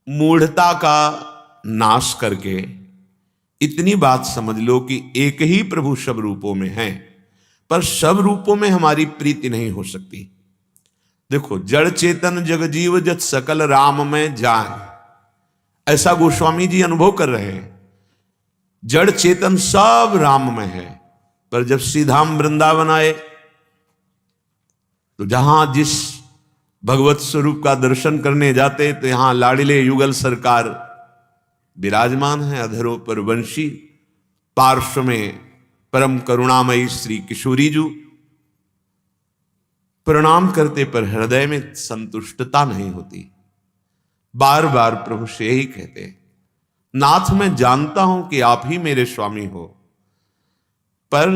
मूढ़ता का नाश करके इतनी बात समझ लो कि एक ही प्रभु सब रूपों में है, पर सब रूपों में हमारी प्रीति नहीं हो सकती। देखो, जड़ चेतन जग जीव जत सकल राम में जान, ऐसा गोस्वामी जी अनुभव कर रहे हैं। जड़ चेतन सब राम में है, पर जब श्रीधाम वृंदावन आए तो जहां जिस भगवत स्वरूप का दर्शन करने जाते तो यहां लाडिले युगल सरकार विराजमान है, अधरों पर वंशी, पार्श्व में परम करुणामयी श्री किशोरी जी। प्रणाम करते पर हृदय में संतुष्टता नहीं होती। बार बार प्रभु से यही कहते, नाथ मैं जानता हूं कि आप ही मेरे स्वामी हो, पर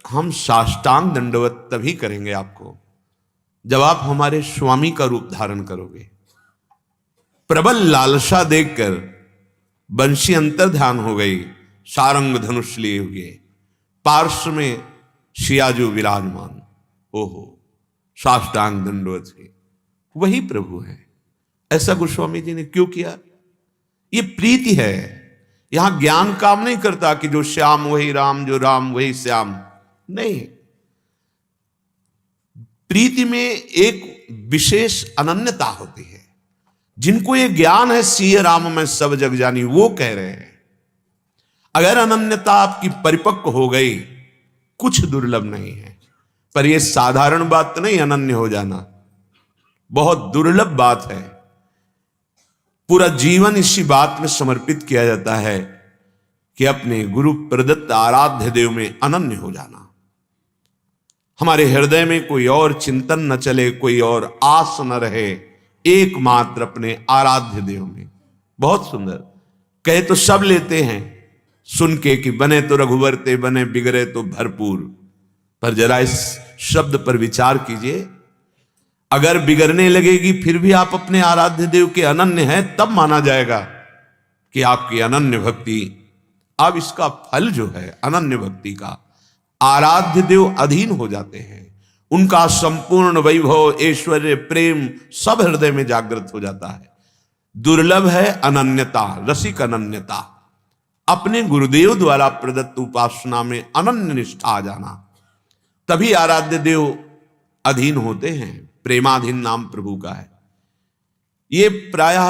हम साष्टांग दंडवत तभी करेंगे आपको जब आप हमारे स्वामी का रूप धारण करोगे। प्रबल लालसा देखकर बंशी अंतर ध्यान हो गई, सारंग धनुष लिए हुए, पार्श्व में शियाजू विराजमान। ओहो, साष्टांग दंडवत है, वही प्रभु है। ऐसा गोस्वामी जी ने क्यों किया? ये प्रीति है। यहां ज्ञान काम नहीं करता कि जो श्याम वही राम, जो राम वही श्याम, नहीं। प्रीति में एक विशेष अनन्यता होती है। जिनको ये ज्ञान है सिय राम में सब जग जानी, वो कह रहे हैं। अगर अनन्यता आपकी परिपक्व हो गई, कुछ दुर्लभ नहीं है। पर यह साधारण बात नहीं, अनन्य हो जाना बहुत दुर्लभ बात है। पूरा जीवन इसी बात में समर्पित किया जाता है कि अपने गुरु प्रदत्त आराध्य देव में अनन्य हो जाना। हमारे हृदय में कोई और चिंतन न चले, कोई और आस न रहे, एकमात्र अपने आराध्य देव में। बहुत सुंदर कहे तो सब लेते हैं सुन के कि बने तो रघुवर ते बने, बिगड़े तो भरपूर। पर जरा इस शब्द पर विचार कीजिए। अगर बिगड़ने लगेगी फिर भी आप अपने आराध्य देव के अनन्य हैं, तब माना जाएगा कि आपकी अनन्य भक्ति। अब इसका फल जो है अनन्य भक्ति का, आराध्य देव अधीन हो जाते हैं। उनका संपूर्ण वैभव, ऐश्वर्य, प्रेम सब हृदय में जागृत हो जाता है। दुर्लभ है अनन्यता, रसिक अनन्यता। अपने गुरुदेव द्वारा प्रदत्त उपासना में अनन्य निष्ठा आ जाना, तभी आराध्य देव अधीन होते हैं। प्रेमाधीन नाम प्रभु का है। ये प्रायः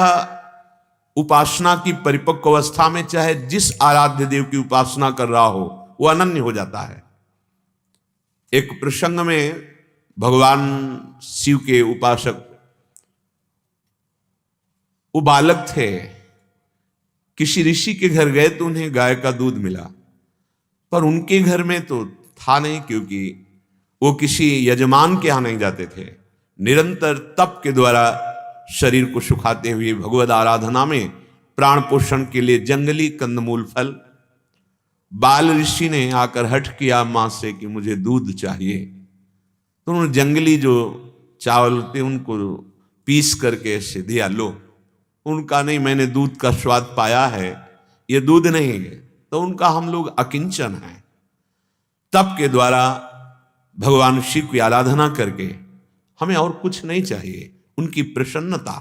उपासना की परिपक्व अवस्था में चाहे जिस आराध्य देव की उपासना कर रहा हो, वो अनन्य हो जाता है। एक प्रसंग में भगवान शिव के उपासक, वो बालक थे, किसी ऋषि के घर गए तो उन्हें गाय का दूध मिला, पर उनके घर में तो था नहीं, क्योंकि वो किसी यजमान के यहां नहीं जाते थे। निरंतर तप के द्वारा शरीर को सुखाते हुए भगवद आराधना में प्राण पोषण के लिए जंगली कंदमूल फल। बाल ऋषि ने आकर हठ किया मां से कि मुझे दूध चाहिए, तो उन्होंने जंगली जो चावल थे उनको पीस करके ऐसे दिया, लो। उनका नहीं, मैंने दूध का स्वाद पाया है, ये दूध नहीं है। तो उनका हम लोग अकिंचन हैं। तप के द्वारा भगवान शिव की आराधना करके हमें और कुछ नहीं चाहिए, उनकी प्रसन्नता।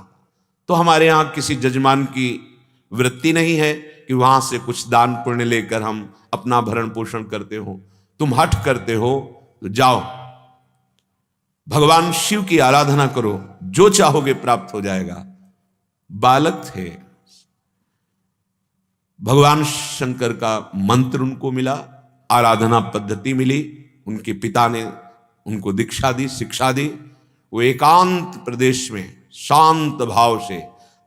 तो हमारे यहां किसी जजमान की वृत्ति नहीं है कि वहां से कुछ दान पुण्य लेकर हम अपना भरण पोषण करते हो। तुम हठ करते हो तो जाओ, भगवान शिव की आराधना करो, जो चाहोगे प्राप्त हो जाएगा। बालक थे, भगवान शंकर का मंत्र उनको मिला, आराधना पद्धति मिली, उनके पिता ने उनको दीक्षा दी, शिक्षा दी। वो एकांत प्रदेश में शांत भाव से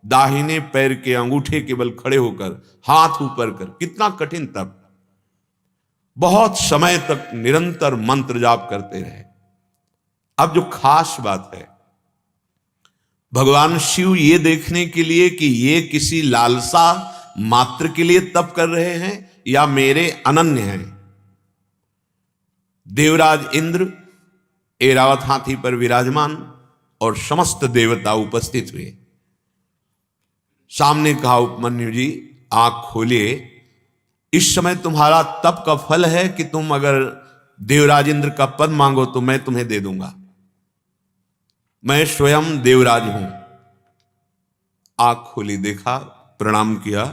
दाहिने पैर के अंगूठे के बल खड़े होकर हाथ ऊपर कर, कितना कठिन तप, बहुत समय तक निरंतर मंत्र जाप करते रहे। अब जो खास बात है, भगवान शिव ये देखने के लिए कि ये किसी लालसा मात्र के लिए तप कर रहे हैं या मेरे अनन्य हैं। देवराज इंद्र ऐरावत हाथी पर विराजमान और समस्त देवता उपस्थित हुए। सामने कहा, उपमन्यु जी आंख खोलिए, इस समय तुम्हारा तप का फल है कि तुम अगर देवराज इंद्र का पद मांगो तो मैं तुम्हें दे दूंगा। मैं स्वयं देवराज हूं, आंख खोली, देखा, प्रणाम किया,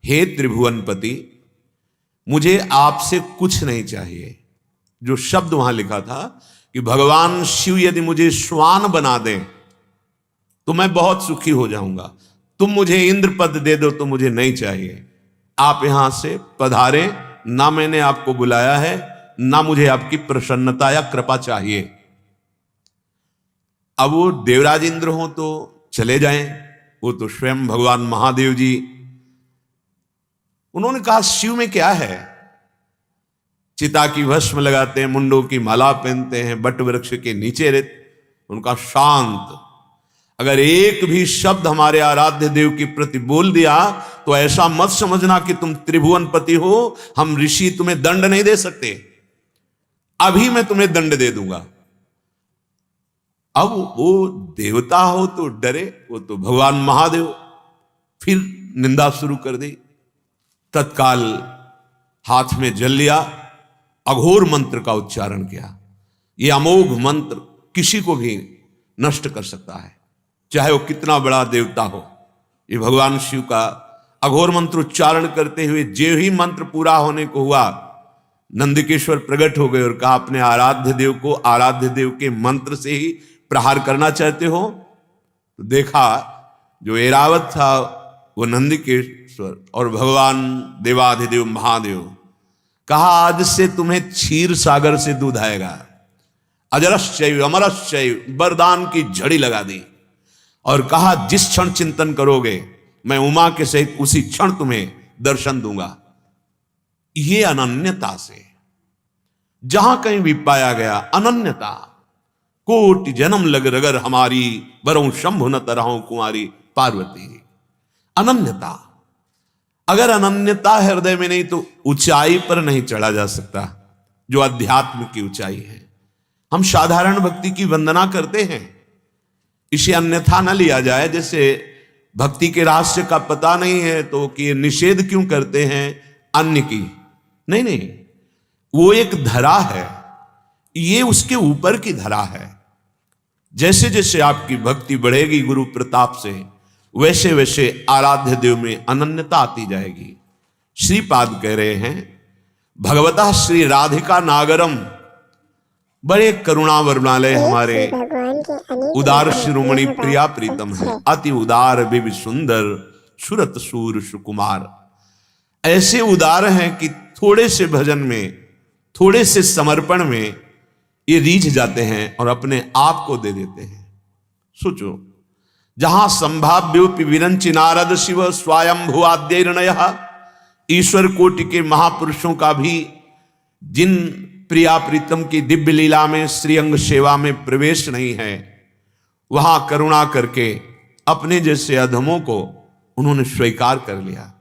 हे त्रिभुवनपति, मुझे आपसे कुछ नहीं चाहिए। जो शब्द वहां लिखा था कि भगवान शिव यदि मुझे श्वान बना दें तो मैं बहुत सुखी हो जाऊंगा, तुम मुझे इंद्र पद दे दो तो मुझे नहीं चाहिए, आप यहां से पधारे, ना मैंने आपको बुलाया है, ना मुझे आपकी प्रसन्नता या कृपा चाहिए। अब वो देवराज इंद्र हो तो चले जाएं, वो तो स्वयं भगवान महादेव जी। उन्होंने कहा शिव में क्या है, चिता की भस्म लगाते हैं, मुंडों की माला पहनते हैं, बट वृक्ष के नीचे रहते। उनका शांत, अगर एक भी शब्द हमारे आराध्य देव के प्रति बोल दिया तो ऐसा मत समझना कि तुम त्रिभुवनपति हो, हम ऋषि तुम्हें दंड नहीं दे सकते, अभी मैं तुम्हें दंड दे दूंगा। अब वो देवता हो तो डरे, वो तो भगवान महादेव, फिर निंदा शुरू कर दी। तत्काल हाथ में जल लिया, अघोर मंत्र का उच्चारण किया। ये अमोघ मंत्र किसी को भी नष्ट कर सकता है, चाहे वो कितना बड़ा देवता हो। ये भगवान शिव का अघोर मंत्र उच्चारण करते हुए जो ही मंत्र पूरा होने को हुआ, नंदिकेश्वर प्रकट हो गए और कहा अपने आराध्य देव को आराध्य देव के मंत्र से ही प्रहार करना चाहते हो। तो देखा जो ऐरावत था वो नंदिकेश्वर और भगवान देवाधिदेव महादेव, कहा आज से तुम्हें क्षीर सागर से दूध आएगा, अजरश्चैव अमरश्चैव, वरदान की झड़ी लगा दी और कहा जिस क्षण चिंतन करोगे मैं उमा के सहित उसी क्षण तुम्हें दर्शन दूंगा। ये अनन्यता से जहां कहीं भी पाया गया अनन्यता, कोटि जन्म लग रगर हमारी, बरऊं शंभु न तरहूं कुंवारी पार्वती। अनन्यता, अगर अनन्यता हृदय में नहीं तो ऊंचाई पर नहीं चढ़ा जा सकता, जो अध्यात्म की ऊंचाई है। हम साधारण भक्ति की वंदना करते हैं, इसे अन्यथा न लिया जाए, जैसे भक्ति के रहस्य का पता नहीं है तो कि निषेध क्यों करते हैं अन्य की। नहीं नहीं, वो एक धरा है, ये उसके ऊपर की धरा है। जैसे जैसे आपकी भक्ति बढ़ेगी गुरु प्रताप से, वैसे वैसे आराध्य देव में अनन्यता आती जाएगी। श्रीपाद कह रहे हैं भगवता श्री राधिका नागरम, बड़े करुणा वरुणालय हमारे उदार शिरोमणि प्रिया प्रीतम है, अति उदार बिब सुंदर सुरत सूर सुकुमार। ऐसे उदार हैं कि थोड़े से भजन में, थोड़े से समर्पण में ये रीझ जाते हैं और अपने आप को दे देते हैं। सोचो, जहां संभाव्योपि विरंचि नारद शिव स्वयंभु आद्यर्णय, ईश्वर कोटि के महापुरुषों का भी जिन प्रिया प्रीतम की दिव्य लीला में श्रीअंग सेवा में प्रवेश नहीं है, वहां करुणा करके अपने जैसे अधमों को उन्होंने स्वीकार कर लिया।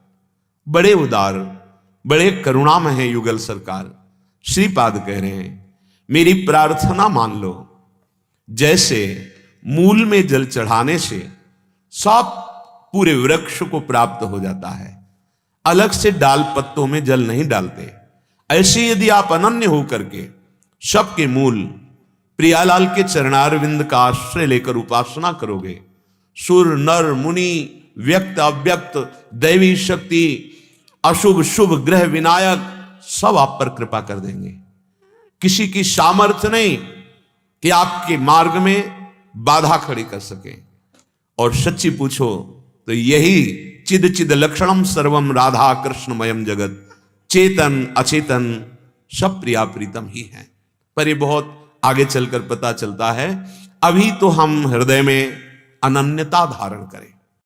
बड़े उदार, बड़े करुणामय है युगल सरकार। श्रीपाद कह रहे हैं मेरी प्रार्थना मान लो, जैसे मूल में जल चढ़ाने से सब पूरे वृक्ष को प्राप्त हो जाता है, अलग से डाल पत्तों में जल नहीं डालते, ऐसे यदि आप अनन्य हो करके सबके मूल प्रियालाल के चरणारविंद का आश्रय लेकर उपासना करोगे, सुर नर मुनि व्यक्त अव्यक्त दैवी शक्ति अशुभ शुभ ग्रह विनायक सब आप पर कृपा कर देंगे। किसी की सामर्थ्य नहीं कि आपके मार्ग में बाधा खड़ी कर सके। और सच्ची पूछो तो यही चिद चिद लक्षणम सर्वम राधा कृष्णमयम जगत, चेतन अचेतन सब प्रिया प्रीतम ही है। पर ये बहुत आगे चलकर पता चलता है। अभी तो हम हृदय में अनन्यता धारण करें।